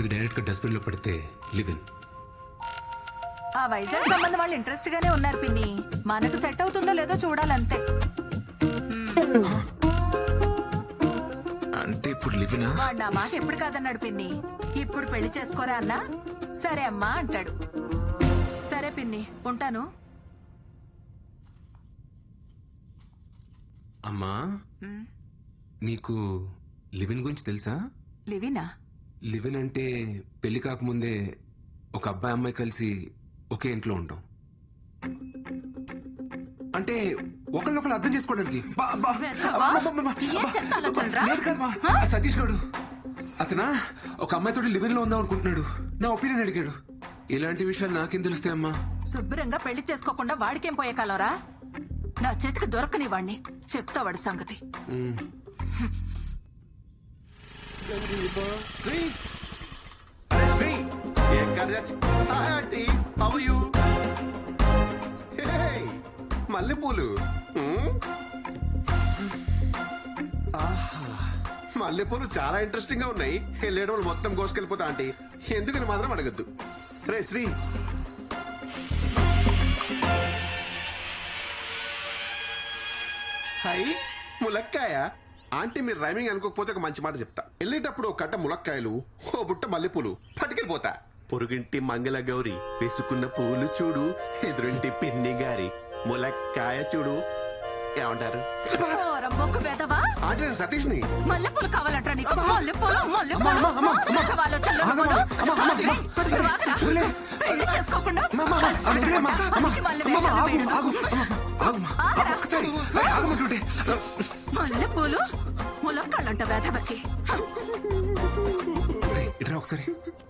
ఇప్పుడు డైరెక్ట్ గా డస్ట్బిన్ లో పడితే లివ్ ఇన్. ఆ వైజాగ్ సంబంధం వాళ్ళు ఇంట్రెస్ట్ గానే ఉన్నారు పిన్ని. మనకు సెట్ అవుతుందో లేదో చూడాలంతే. అంటే ఇప్పుడు లివ్ ఇన్? వాడు నా మాట ఎప్పుడు కాదన్నాడు పిన్ని. ఇప్పుడు పెళ్లి చేసుకోరా అన్నా సరే అమ్మా అంటాడు. సరే పిన్ని ఉంటాను. అమ్మా నీకు లివ్ ఇన్ గురించి తెలుసా? లివినా? లివ్ ఇన్ అంటే పెళ్లి కాకముందే ఒక అబ్బాయి అమ్మాయి కలిసి ఒకే ఇంట్లో ఉంటాం. అంటే ఒకరినొకరు అర్థం చేసుకోవడానికి. సతీష్ గడు అతనా ఒక అమ్మాయితో లివ్ ఇన్ లో ఉందాం అనుకుంటున్నాడు. నా ఒపీనియన్ అడిగాడు. ఇలాంటి విషయాలు నాకేం తెలుస్తాయి అమ్మా? శుభ్రంగా పెళ్లి చేసుకోకుండా వాడికేం పోయే కాలరా? నా చేతికి దొరకని వాడిని చెప్తా వాడి సంగతి. మల్లెపూలు మల్లెపూలు చాలా ఇంట్రెస్టింగ్ గా ఉన్నాయి. వెళ్ళేడు వాళ్ళు మొత్తం కోసుకెళ్ళిపోతా ఆంటీ. ఎందుకని మాత్రం అడగద్దు. రే శ్రీ, హై ములక్కాయ. ఆంటీ మీరు రైమింగ్ అనుకోకపోతే ఒక మంచి మాట చెప్తా. వెళ్ళేటప్పుడు ఒక కట్ట ములక్కాయలు, ఓ బుట్ట మల్లెపూలు పట్టుకెళ్ళిపోతా. పొరుగింటి మంగళ గౌరి వేసుకున్న పూలు చూడు, ఎదురింటి పిన్ని గారి ములక్కాయ చూడు. ఏమంటారు? ఆంటీ నేను సతీష్ ని. మల్లెపూలు కావాలంటారా నీకు? పెళ్లి చేసుకోకుండా మల్లెపూలు ములక్కాళ్ళంట వేదవకి. ఒకసారి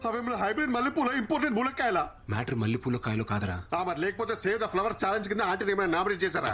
అవేమన్నా హైబ్రిడ్ మల్లెపూల ఇంపోర్టెడ్ ములక్కాయల? మ్యాటర్ మల్లెపూల కాయలు కాదరా. మరి లేకపోతే సేవ్ ద ఫ్లవర్ ఛాలెంజ్ కింద ఆంటీ ఏమైనా నామినేట్ చేశారా?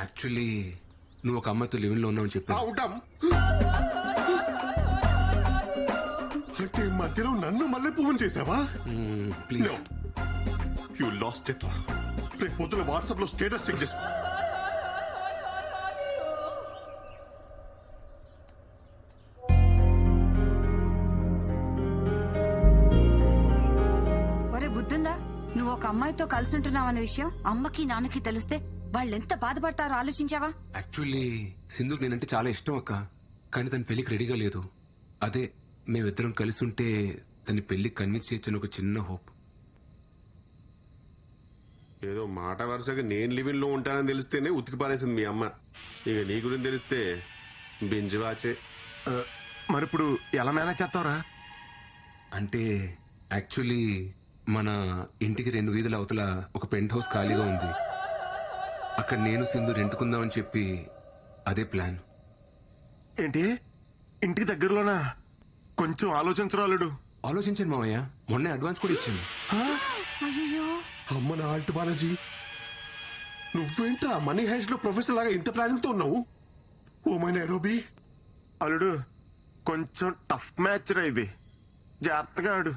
యాక్చువల్లీ నువ్వు ఒక అమ్మాయితో లివ్ ఇన్ లో ఉన్నావు చెప్పి ఉంటాం. అంటే మధ్యలో నన్ను మల్లె పువ్వుని చేసావా? ప్లీజ్. You lost it. రేపు పొద్దున వాట్సాప్ లో స్టేటస్ చెక్ చేసుకో. ఒరే బుద్ధుందా, నువ్వు ఒక అమ్మాయితో కలిసి ఉంటున్నావన్న విషయం అమ్మకి నాన్నకి తెలిస్తే వాళ్ళెంత బాధపడతారో ఆలోచించావా? యాక్చువల్లీ సింధుకు నేనంటే చాలా ఇష్టం అక్క. కానీ తన పెళ్లికి రెడీగా లేదు. అదే మేమిద్దరం కలిసి ఉంటే తన పెళ్లికి కన్విన్స్ చేయొచ్చని ఒక చిన్న హోప్. ఏదో మాట వరుసగా నేను లివిన్ లో ఉంటానని తెలిస్తేనే ఉతికి పారేసింది మీ అమ్మ. ఇక నీ గురించి తెలిస్తే బింజు వాచే. మరిప్పుడు ఎలా మేనేజ్ చేస్తావురా? అంటే యాక్చువల్లీ మన ఇంటికి 2 వీధుల అవతల ఒక పెంట్ హౌస్ ఖాళీగా ఉంది. అక్కడ నేను సింధు రెంటుకుందామని చెప్పి అదే ప్లాన్. ఏంటి ఇంటికి దగ్గరలోనా? కొంచెం ఆలోచించరాలుడు. ఆలోచించాను మావయ్య, మొన్న అడ్వాన్స్ కూడా ఇచ్చాను. అమ్మ నా ఆల్ట్ బాలాజీ, నువ్వేంట్రా మనీ హైస్ట్ లో ప్రొఫెసర్ లాగా ఇంత ప్లానింగ్ తో ఉన్నావు? Oh my Nairobi. అల్లుడు కొంచెం టఫ్ మ్యాచ్ రా ఇది, జాగ్రత్తగా ఆడు.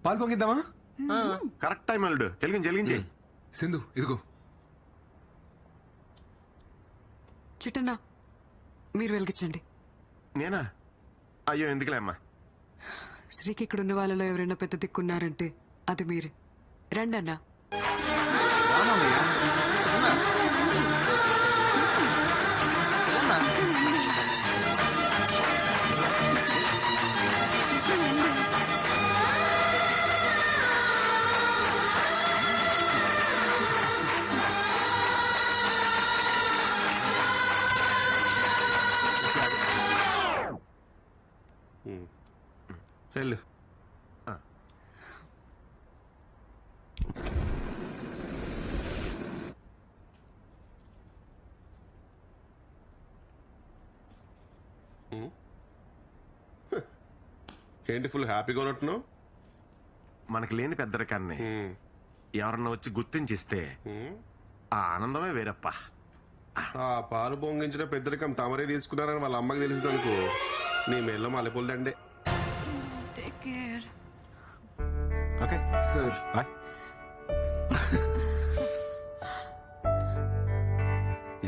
పాలు పొంగిద్దామా? కరెక్ట్ టైం అల్లుడు. వెలిగించి సింధు ఇదిగో. చిట్టన్నా మీరు వెలిగించండి. నేనా? అయ్యో ఎందుకులే అమ్మా. శ్రీకి ఇక్కడ ఉన్న వాళ్ళలో ఎవరైనా పెద్ద దిక్కున్నారంటే అది మీరే. రండి అన్నా. వెళ్ళు. ఏంటి ఫుల్ హ్యాపీగా ఉన్నట్టున్నావు? మనకి లేని పెద్దరికాన్ని ఎవరన్నా వచ్చి గుర్తించిస్తే ఆ ఆనందమే వేరప్ప. ఆ పాలు పొంగించిన పెద్దరికం తమరే తీసుకున్నారని వాళ్ళ అమ్మకి తెలిసింది అనుకో, నీ మెల్ల మల్లెపూలదండే. Okay sir bye.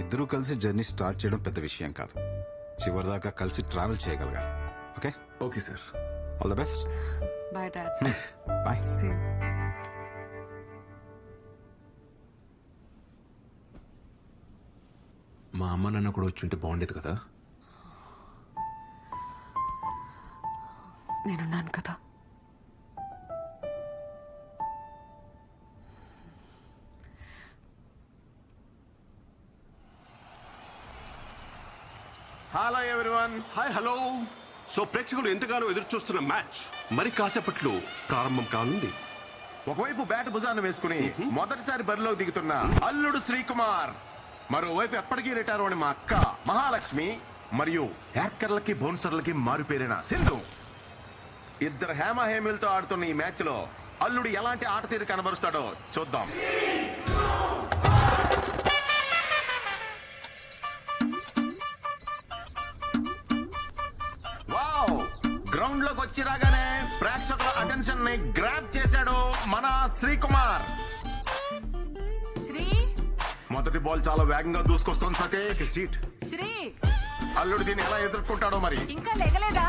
ఇద్దరూ కలిసి జర్నీ స్టార్ట్ చేయడం పెద్ద విషయం కాదు, చివరిదాకా కలిసి ట్రావెల్ చేయగలగాలి. Okay, okay sir. All the best. Bye dad. Bye. Same. మా అమ్మ నాన్న కూడా వచ్చి ఉంటే బాగుండేది కదా. నేనున్నాను కదా. Hello everyone. Hi, hello. So ప్రేక్షకులు ఎంతగానో ఎదురు చూస్తున్న మ్యాచ్ మరి కాసేపట్లో ప్రారంభం కానుంది. ఒకవైపు బ్యాట్ భుజాన్ని వేసుకుని మొదటిసారి బరిలోకి దిగుతున్న అల్లుడు శ్రీకుమార్, మరోవైపు ఎప్పటికీ రిటైర్ అని మా అక్క మహాలక్ష్మి, మరియు హ్యాకర్లకి బౌన్సర్లకి మారుపేరిన సింధు. ఇద్దరు హేమహేమిలతో ఆడుతున్న ఈ మ్యాచ్ లో అల్లుడు ఎలాంటి ఆట తీరు కనబరుస్తాడో చూద్దాం. వావ్, గ్రౌండ్ లోకి వచ్చి రాగానే ప్రేక్షకుల అటెన్షన్ ని గ్రాప్ చేశాడు మన శ్రీకుమార్. శ్రీ మొదటి బాల్ చాలా వేగంగా దూసుకొస్తుంది సతీష్. సీట్. శ్రీ అల్లుడు దీన్ని ఎలా ఎదుర్కొంటాడో మరి. ఇంకా లేగలేదా?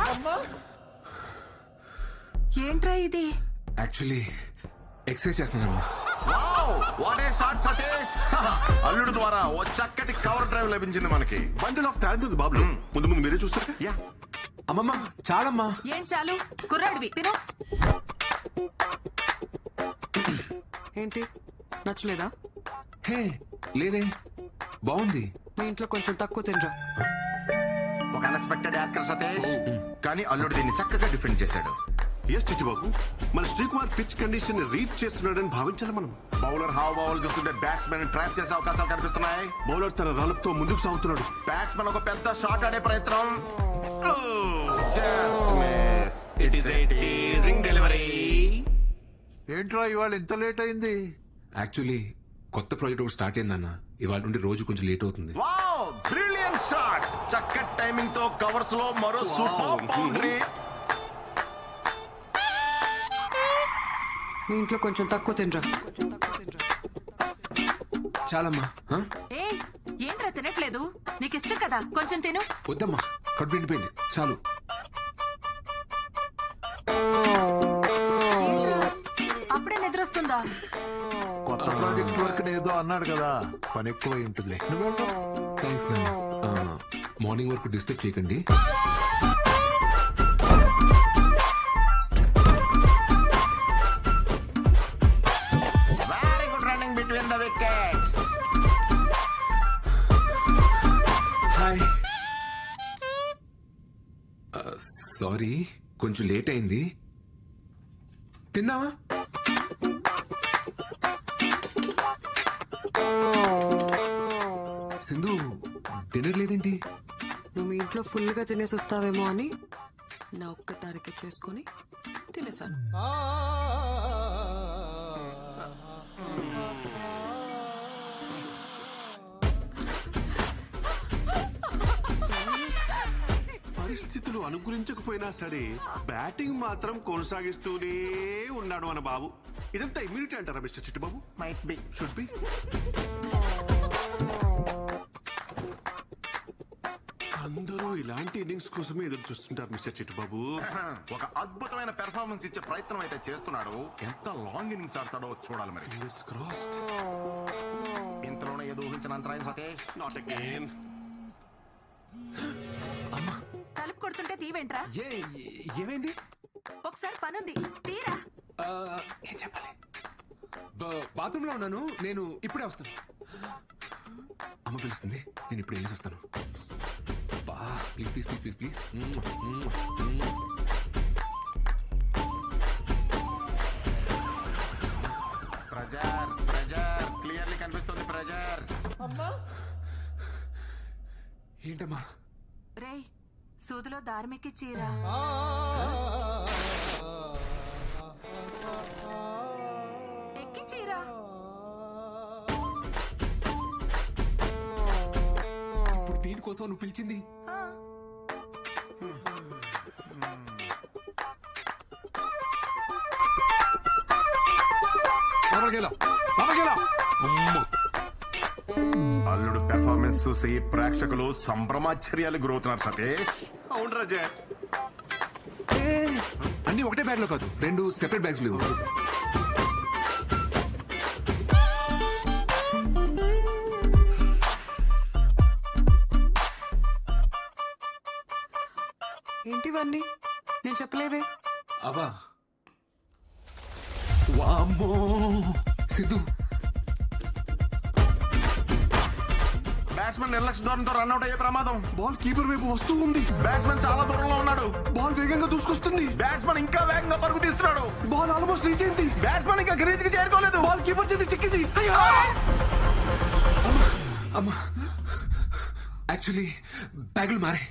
ఏంట్రా ఇది? యాక్చువల్లీ ఎక్సర్సైజ్ చేస్తున్నానమ్మా. Wow, what a shot Satish. అల్లుడు ద్వారా ఓ చక్కటి కవర్ డ్రైవ్ లభించింది మనకి. బండిల్ ఆఫ్ టాలెంట్ ఉంది బాబు. ముందు ముందు మీరే చూస్తారు. యా, అమ్మమ్మ చాలమ్మా. ఏం చాలు, కుర్రాడివి తిను. ఏంటి నచ్చలేదా? హే లేదే, బాగుంది. మీ ఇంట్లో కొంచెం తక్కువ తినరా. ఒక అన్ఎక్స్పెక్టెడ్ యాక్టర్ సతీష్, కానీ అల్లుడు దీన్ని చక్కగా డిఫెండ్ చేశాడు. ఎస్ చిట్టిబాబు, మన శ్రీకుమార్ పిచ్ కండిషన్ ని రీడ్ చేస్తున్నాడని భావించాలి మనం. బౌలర్ హావ్ బౌల్ చూస్తుంటే బ్యాట్స్మెన్ ట్రాప్ చేసే అవకాశాలు కనిపిస్తున్నాయి. బౌలర్ తన రన్అప్ తో ముందుకు సాగుతున్నాడు. బ్యాట్స్మెన్ ఒక పెద్ద షాట్ ఆడే ప్రయత్నం. Just miss. It is a teasing delivery. ఏంట్రా ఇవాళ ఇంత లేట్ అయింది? యాక్చువల్లీ కొత్త ప్రాజెక్ట్ ఒకటి స్టార్ట్ అయిందన్న, ఇవాళ నుండి రోజు కొంచెం లేట్ అవుతుంది. Wow, brilliant shot. చక్కటి టైమింగ్ తో కవర్స్ లో మరో సూపర్ బౌండరీ. మీ ఇంట్లో కొంచెం తక్కువ తినరా. చాలమ్మా. హ? ఏ ఏంట్రా తినట్లేదు? నీకు ఇష్టం కదా, కొంచెం తిను. వద్దమ్మా, కడుపు నిండిపోయింది, చాలు. అప్పుడే నిద్రొస్తుందా? కొత్త ప్రాజెక్ట్ వర్క్ ఏదో అన్నాడు కదా, పని ఎక్కువ ఉంటుంది. థ్యాంక్స్ నాన్న. మార్నింగ్ వరకు డిస్టర్బ్ చేయకండి. Very good running between the wickets. Hi. Sorry, కొంచెం లేట్ అయింది. తిన్నావా? సింధు డిన్నర్ లేదేంటి? నువ్వు మీ ఇంట్లో ఫుల్గా తినేసి వస్తావేమో అని నా ఒక్క తారీఖు చేసుకొని తినేసాను. పరిస్థితులు అనుకూలించకపోయినా సరే బ్యాటింగ్ మాత్రం కొనసాగిస్తూనే ఉన్నాడు మన బాబు. ఇదంతా ఇమ్యూనిటీ అంటారా mister Chittibabu? Might be, should be. అందరూ ఇలాంటి ఇన్నింగ్స్ కోసమే ఎదురు చూస్తుంటారు మిస్టర్ చిట్టిబాబు. ఒక అద్భుతమైన పెర్ఫార్మెన్స్ ఇచ్చే ప్రయత్నం అయితే చేస్తున్నాడు. ఎంత లాంగ్ ఇన్నింగ్స్ ఆడతాడో చూడాలి మరి. Fingers crossed. ఇంతలోనే ఏదో ఊహించిన అంతరాయం సతీష్. Not again. తలుపు కొడుతుంటే తీవేంట్రా? ఏమైంది? ఒకసారి పనుంది, తీరా. ఏం చెప్పాలి? బాత్రూమ్ లో ఉన్నాను, నేను ఇప్పుడే వస్తాను. అమ్మ పిలుస్తుంది, నేను ఇప్పుడు వెళ్ళేసి వస్తాను. Please please please please please. Pressure. ఏంటమ్మా? రేయ్ సూదిలో దార్మికి చీర ఎక్కి చీర ఇప్పుడు దీనికోసం నువ్వు పిలిచింది? ఆ, అల్లుడు పెర్ఫార్మెన్స్ చూసి ప్రేక్షకులు సంభ్రమాశ్చర్యాలు గురవుతున్నారు సతీష్. అవును రాజా. అన్ని ఒకటే బ్యాగ్ లో కాదు, 2 సెపరేట్ బ్యాగ్స్ లేవు. ఏంటివన్నీ నేను చెప్పలేవే. అవా వామ్మో సిద్ధు, బ్యాట్స్మెన్ నిర్లక్ష్య ధోరణితో రన్అట్ అయ్యే ప్రమాదం. బాల్ కీపర్ వైపు వస్తూ ఉంది. బ్యాట్స్మెన్ చాలా దూరంలో ఉన్నాడు. బాల్ వేగంగా దూసుకొస్తుంది. బ్యాట్స్మెన్ ఇంకా వేగంగా పరుగు తీస్తున్నాడు. బాల్ ఆల్మోస్ట్ రీచ్ అయింది. బ్యాట్స్మెన్ ఇంకా గ్రీజ్ కి చేరుకోలేదు. బాల్ కీపర్ చేతి చిక్కింది. అయ్యో! అమ్మా యాక్చువల్లీ బ్యాగులు మారే.